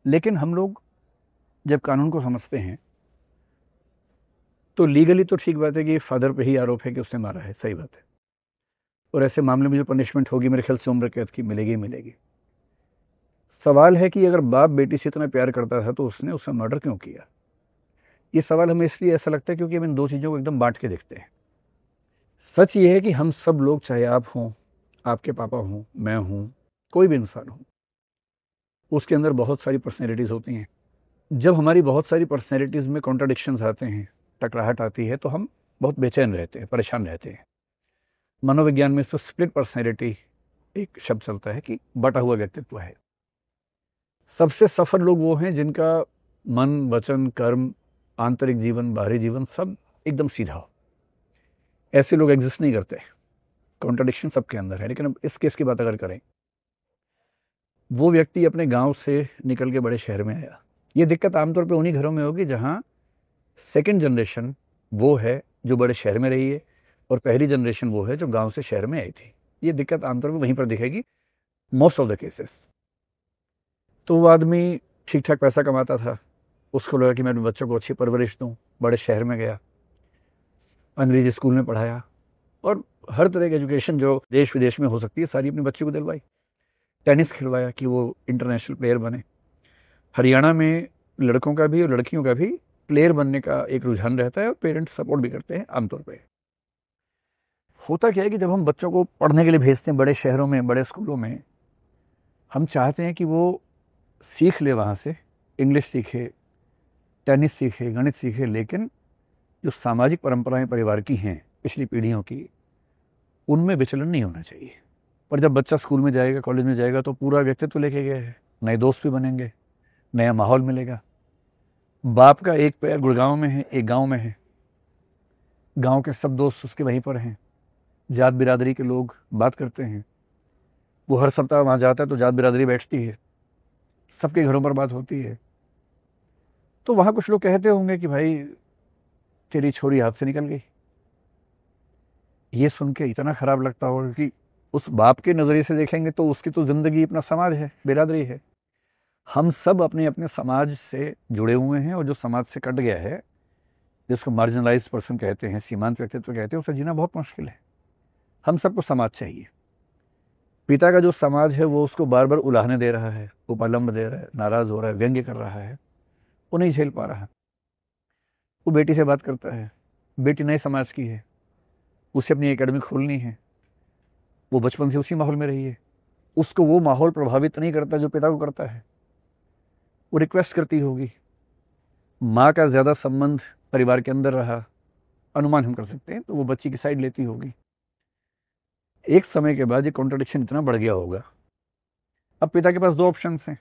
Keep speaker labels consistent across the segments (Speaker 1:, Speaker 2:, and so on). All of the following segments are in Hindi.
Speaker 1: लेकिन हम लोग जब कानून को समझते हैं तो लीगली तो ठीक बात है कि फादर पे ही आरोप है कि उसने मारा है, सही बात है, और ऐसे मामले में जो पनिशमेंट होगी मेरे ख्याल से उम्र कैद की मिलेगी ही मिलेगी। सवाल है कि अगर बाप बेटी से इतना प्यार करता था तो उसने उसका मर्डर क्यों किया। ये सवाल हमें इसलिए ऐसा लगता है क्योंकि हम इन दो चीज़ों को एकदम बांट के देखते हैं। सच ये है कि हम सब लोग, चाहे आप हों, आपके पापा हों, मैं हूं, कोई भी इंसान हो, उसके अंदर बहुत सारी पर्सनैलिटीज़ होती हैं। जब हमारी बहुत सारी पर्सनैलिटीज़ में कॉन्ट्राडिक्शंस आते हैं, टकराहट आती है, तो हम बहुत बेचैन रहते हैं, परेशान रहते हैं। मनोविज्ञान में इसको स्प्लिट पर्सनैलिटी एक शब्द चलता है कि बटा हुआ व्यक्तित्व है। सबसे सफल लोग वो हैं जिनका मन, वचन, कर्म, आंतरिक जीवन, बाहरी जीवन सब एकदम सीधा हो। ऐसे लोग एग्जिस्ट नहीं करते। कॉन्ट्राडिक्शन सबके अंदर है। लेकिन अब इस केस की बात अगर करें, वो व्यक्ति अपने गांव से निकल के बड़े शहर में आया। ये दिक्कत आमतौर पे उन्हीं घरों में होगी जहां सेकंड जनरेशन वो है जो बड़े शहर में रही है और पहली जनरेशन वो है जो गांव से शहर में आई थी। ये दिक्कत आमतौर पे वहीं पर दिखेगी, मोस्ट ऑफ द केसेस। तो वो आदमी ठीक ठाक पैसा कमाता था, उसको लगा कि मैं अपने बच्चों को अच्छी परवरिश दूं, बड़े शहर में गया, अंग्रेजी स्कूल में पढ़ाया और हर तरह की एजुकेशन जो देश विदेश में हो सकती है सारी अपने बच्चे को दिलवाई। टेनिस खिलवाया कि वो इंटरनेशनल प्लेयर बने। हरियाणा में लड़कों का भी और लड़कियों का भी प्लेयर बनने का एक रुझान रहता है और पेरेंट्स सपोर्ट भी करते हैं आमतौर पे। होता क्या है कि जब हम बच्चों को पढ़ने के लिए भेजते हैं बड़े शहरों में, बड़े स्कूलों में, हम चाहते हैं कि वो सीख ले, वहाँ से इंग्लिश सीखे, टेनिस सीखे, गणित सीखे, लेकिन जो सामाजिक परंपराएं परिवार की हैं पिछली पीढ़ियों की, उनमें विचलन नहीं होना चाहिए। पर जब बच्चा स्कूल में जाएगा, कॉलेज में जाएगा, तो पूरा व्यक्तित्व लेके गया है, नए दोस्त भी बनेंगे, नया माहौल मिलेगा। बाप का एक पैर गुड़गांव में है, एक गांव में है, गांव के सब दोस्त उसके वहीं पर हैं, जात बिरादरी के लोग बात करते हैं, वो हर सप्ताह वहाँ जाता है तो जात बिरादरी बैठती है, सबके घरों पर बात होती है। तो वहाँ कुछ लोग कहते होंगे कि भाई तेरी छोरी हाथ से निकल गई। ये सुन के इतना खराब लगता होगा कि उस बाप के नज़रिए से देखेंगे तो उसकी तो ज़िंदगी अपना समाज है, बिरादरी है। हम सब अपने अपने समाज से जुड़े हुए हैं और जो समाज से कट गया है, जिसको मार्जिनलाइज पर्सन कहते हैं, सीमांत व्यक्तित्व कहते हैं, उसे जीना बहुत मुश्किल है। हम सबको समाज चाहिए। पिता का जो समाज है वो उसको बार बार उलाहने दे रहा है, उपलम्ब दे रहा है, नाराज़ हो रहा है, व्यंग्य कर रहा है, वो नहीं झेल पा रहा। वो बेटी से बात करता है, बेटी नए समाज की है, उसे अपनी एकेडमी खोलनी है, वो बचपन से उसी माहौल में रही है, उसको वो माहौल प्रभावित नहीं करता जो पिता को करता है। वो रिक्वेस्ट करती होगी, माँ का ज़्यादा संबंध परिवार के अंदर रहा, अनुमान हम कर सकते हैं, तो वो बच्ची की साइड लेती होगी। एक समय के बाद ये कॉन्ट्रडिक्शन इतना बढ़ गया होगा। अब पिता के पास दो ऑप्शंस हैं,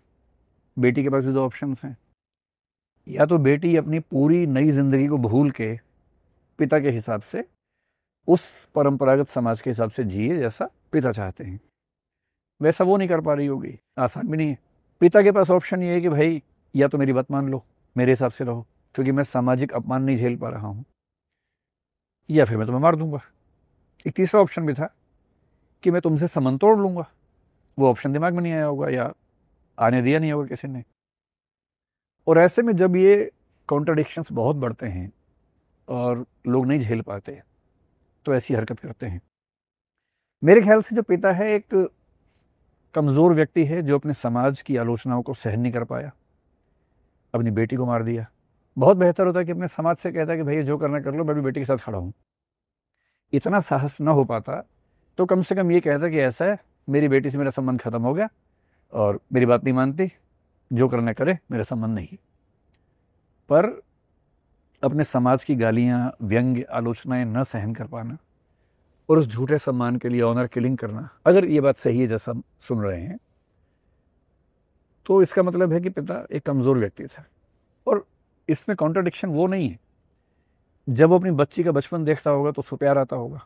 Speaker 1: बेटी के पास भी दो ऑप्शंस हैं। या तो बेटी अपनी पूरी नई जिंदगी को भूल के पिता के हिसाब से, उस परंपरागत समाज के हिसाब से जिए जैसा पिता चाहते हैं, वैसा वो नहीं कर पा रही होगी, आसान भी नहीं है। पिता के पास ऑप्शन ये है कि भाई या तो मेरी बात मान लो, मेरे हिसाब से रहो, क्योंकि मैं सामाजिक अपमान नहीं झेल पा रहा हूँ, या फिर मैं तुम्हें मार दूंगा। एक तीसरा ऑप्शन भी था कि मैं तुमसे संबंध तोड़ लूंगा। वो ऑप्शन दिमाग में नहीं आया होगा या आने दिया नहीं होगा किसी ने। और ऐसे में जब ये कॉन्ट्रडिक्शंस बहुत बढ़ते हैं और लोग नहीं झेल पाते, तो ऐसी हरकत करते हैं। मेरे ख्याल से जो पिता है एक कमज़ोर व्यक्ति है जो अपने समाज की आलोचनाओं को सहन नहीं कर पाया, अपनी बेटी को मार दिया। बहुत बेहतर होता है कि अपने समाज से कहता है कि भैया जो करना कर लो, मैं भी बेटी के साथ खड़ा हूँ। इतना साहस ना हो पाता तो कम से कम ये कहता कि ऐसा है, मेरी बेटी से मेरा संबंध खत्म हो गया और मेरी बात नहीं मानती, जो करना करे, मेरा संबंध नहीं। पर अपने समाज की गालियाँ, व्यंग्य, आलोचनाएं न सहन कर पाना और उस झूठे सम्मान के लिए ऑनर किलिंग करना, अगर ये बात सही है जैसा हम सुन रहे हैं, तो इसका मतलब है कि पिता एक कमज़ोर व्यक्ति था। और इसमें कॉन्ट्रडिक्शन वो नहीं है, जब वो अपनी बच्ची का बचपन देखता होगा तो उसको प्यार आता होगा,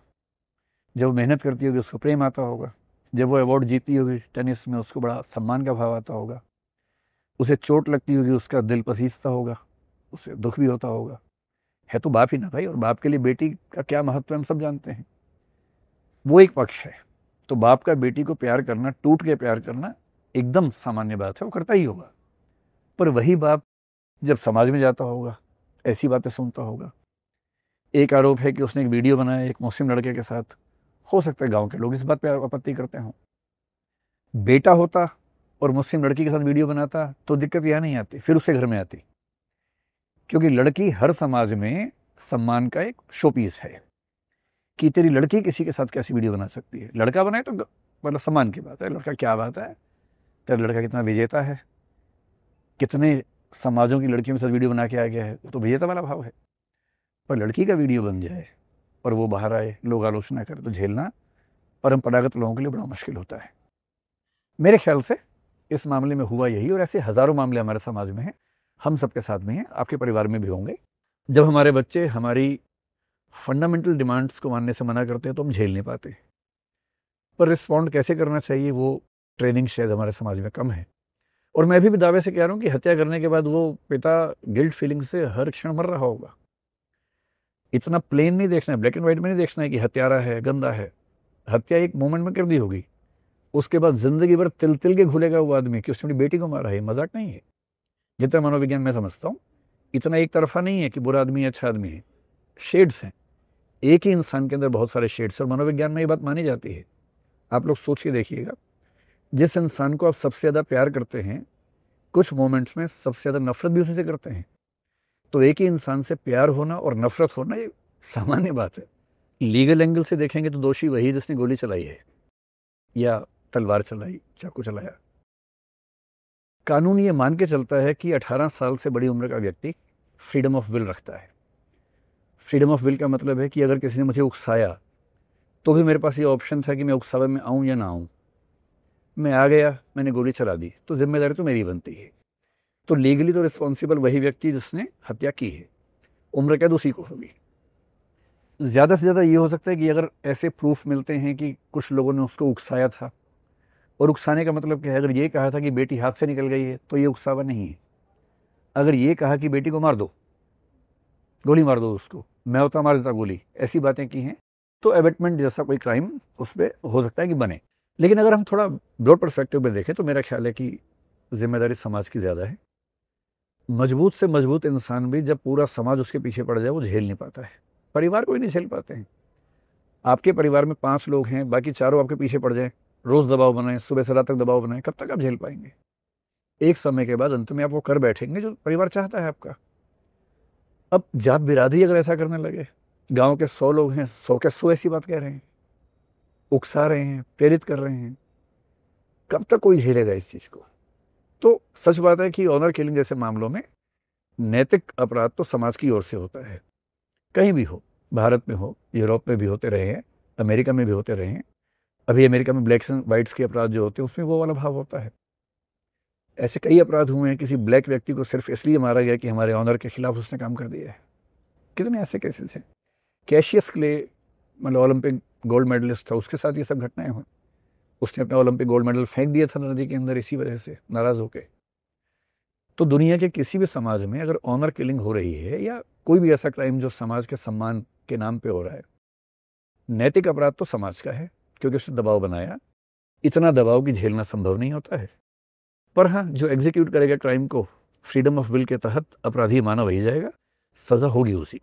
Speaker 1: जब वो मेहनत करती होगी उसको प्रेम आता होगा, जब वो अवार्ड जीतती होगी टेनिस में उसको बड़ा सम्मान का भाव आता होगा, उसे चोट लगती होगी उसका दिल पसीजता होगा, उसे दुख भी होता होगा। है तो बाप ही ना भाई, और बाप के लिए बेटी का क्या महत्व है हम सब जानते हैं। वो एक पक्ष है। तो बाप का बेटी को प्यार करना, टूट के प्यार करना एकदम सामान्य बात है, वो करता ही होगा। पर वही बाप जब समाज में जाता होगा, ऐसी बातें सुनता होगा। एक आरोप है कि उसने एक वीडियो बनाया एक मुस्लिम लड़के के साथ, हो सकता है गांव के लोग इस बात पे आपत्ति करते हों। बेटा होता और मुस्लिम लड़की के साथ वीडियो बनाता तो दिक्कत यह नहीं आती, फिर उससे घर में आती, क्योंकि लड़की हर समाज में सम्मान का एक शोपीस है कि तेरी लड़की किसी के साथ कैसी वीडियो बना सकती है। लड़का बनाए तो मतलब सम्मान की बात है, लड़का क्या बात है, तेरा लड़का कितना विजेता है, कितने समाजों की लड़कियों के साथ वीडियो बना के आ गया है, तो विजेता वाला भाव है। पर लड़की का वीडियो बन जाए और वो बाहर आए, लोग आलोचना करें, तो झेलना परंपरागत लोगों के लिए बड़ा मुश्किल होता है। मेरे ख्याल से इस मामले में हुआ यही, और ऐसे हजारों मामले हमारे समाज में हैं, हम सबके साथ में हैं, आपके परिवार में भी होंगे। जब हमारे बच्चे हमारी फंडामेंटल डिमांड्स को मानने से मना करते हैं तो हम झेल नहीं पाते, पर रिस्पॉन्ड कैसे करना चाहिए वो ट्रेनिंग शायद हमारे समाज में कम है। और मैं भी दावे से कह रहा हूँ कि हत्या करने के बाद वो पिता गिल्ट फीलिंग से हर क्षण मर रहा होगा। इतना प्लेन नहीं देखना है, ब्लैक एंड व्हाइट में नहीं देखना है कि हत्यारा है, गंदा है। हत्या एक मोमेंट में कर दी होगी, उसके बाद जिंदगी भर तिल तिल के घुलेगा वो आदमी कि उसने अपनी बेटी को मारा है। मजाक नहीं है। जितना मनोविज्ञान मैं समझता हूँ, इतना एक तरफा नहीं है कि बुरा आदमी है अच्छा आदमी है, शेड्स हैं। एक ही इंसान के अंदर बहुत सारे शेड्स, और मनोविज्ञान में ये बात मानी जाती है। आप लोग सोच के देखिएगा, जिस इंसान को आप सबसे ज़्यादा प्यार करते हैं, कुछ मोमेंट्स में सबसे ज़्यादा नफरत भी उसी से करते हैं। तो एक ही इंसान से प्यार होना और नफरत होना ये सामान्य बात है। लीगल एंगल से देखेंगे तो दोषी वही है जिसने गोली चलाई है या तलवार चलाई, चाकू चलाया। कानून ये मान के चलता है कि 18 साल से बड़ी उम्र का व्यक्ति फ्रीडम ऑफ विल रखता है। फ्रीडम ऑफ विल का मतलब है कि अगर किसी ने मुझे उकसाया तो भी मेरे पास ये ऑप्शन था कि मैं उकसावे में आऊँ या ना आऊँ। मैं आ गया, मैंने गोली चला दी, तो जिम्मेदारी तो मेरी बनती है। तो लीगली तो रिस्पॉन्सिबल वही व्यक्ति जिसने हत्या की है, उम्र कैद उसी को होगी। ज़्यादा से ज़्यादा ये हो सकता है कि अगर ऐसे प्रूफ मिलते हैं कि कुछ लोगों ने उसको उकसाया था, और उकसाने का मतलब क्या है, अगर ये कहा था कि बेटी हाथ से निकल गई है तो ये उकसावा नहीं है। अगर ये कहा कि बेटी को मार दो, गोली मार दो उसको, मैं होता मार देता गोली, ऐसी बातें की हैं, तो एबेटमेंट जैसा कोई क्राइम उस पर हो सकता है कि बने। लेकिन अगर हम थोड़ा ब्रॉड पर्सपेक्टिव में देखें तो मेरा ख्याल है कि जिम्मेदारी समाज की ज़्यादा है। मजबूत से मजबूत इंसान भी जब पूरा समाज उसके पीछे पड़ जाए वो झेल नहीं पाता है। परिवार कोई नहीं झेल पाते हैं। आपके परिवार में 5 लोग हैं, बाकी चारों आपके पीछे पड़ जाए, रोज़ दबाव बनाए, सुबह से रात तक दबाव बनाए, कब तक आप झेल पाएंगे? एक समय के बाद अंत में आप वो कर बैठेंगे जो परिवार चाहता है आपका। अब जात बिरादरी अगर ऐसा करने लगे, गांव के 100 लोग हैं, 100 के 100 ऐसी बात कह रहे हैं, उकसा रहे हैं, प्रेरित कर रहे हैं, कब तक कोई झेलेगा इस चीज़ को? तो सच बात है कि ऑनर किलिंग जैसे मामलों में नैतिक अपराध तो समाज की ओर से होता है, कहीं भी हो, भारत में हो, यूरोप में भी होते रहे हैं, अमेरिका में भी होते रहे हैं। अभी अमेरिका में ब्लैक्स एंड वाइट्स के अपराध जो होते हैं उसमें वो वाला भाव होता है। ऐसे कई अपराध हुए हैं, किसी ब्लैक व्यक्ति को सिर्फ इसलिए मारा गया कि हमारे ऑनर के खिलाफ उसने काम कर दिया है। कितने ऐसे केसेस हैं। कैशियस क्ले मतलब ओलंपिक गोल्ड मेडलिस्ट था, उसके साथ ये सब घटनाएं हुई। उसने अपना ओलंपिक गोल्ड मेडल फेंक दिया था नदी के अंदर इसी वजह से, नाराज होकर। तो दुनिया के किसी भी समाज में अगर ऑनर किलिंग हो रही है या कोई भी ऐसा क्राइम जो समाज के सम्मान के नाम पे हो रहा है, नैतिक अपराध तो समाज का है, क्योंकि उसने दबाव बनाया। इतना दबाव कि झेलना संभव नहीं होता है। पर हाँ, जो एग्जीक्यूट करेगा क्राइम को फ्रीडम ऑफ विल के तहत अपराधी माना वही जाएगा, सजा होगी उसी को।